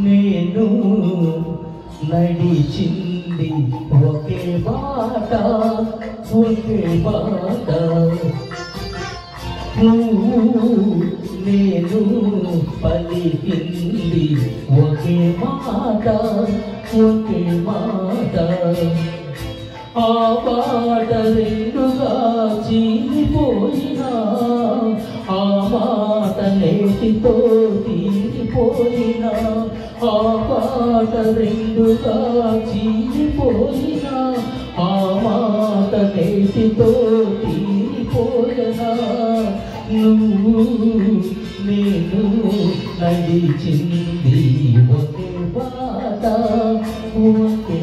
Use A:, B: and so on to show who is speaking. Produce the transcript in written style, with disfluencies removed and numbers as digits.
A: నేను నడిచింది ఒకే బాట ఒకే బాట నేను పలికింది ఒకే మాట ఒకే మాట ఆ మాట రెండుగా చీలిపోయినా ఆ మాట నేటితో తీరిపోయినా ఆ మాట రెండుగా చీలిపోయినా ఆ మాట నేటితో తీరిపోయినా నువ్వు నేను నడిచింది ఒకే బాట ఒకే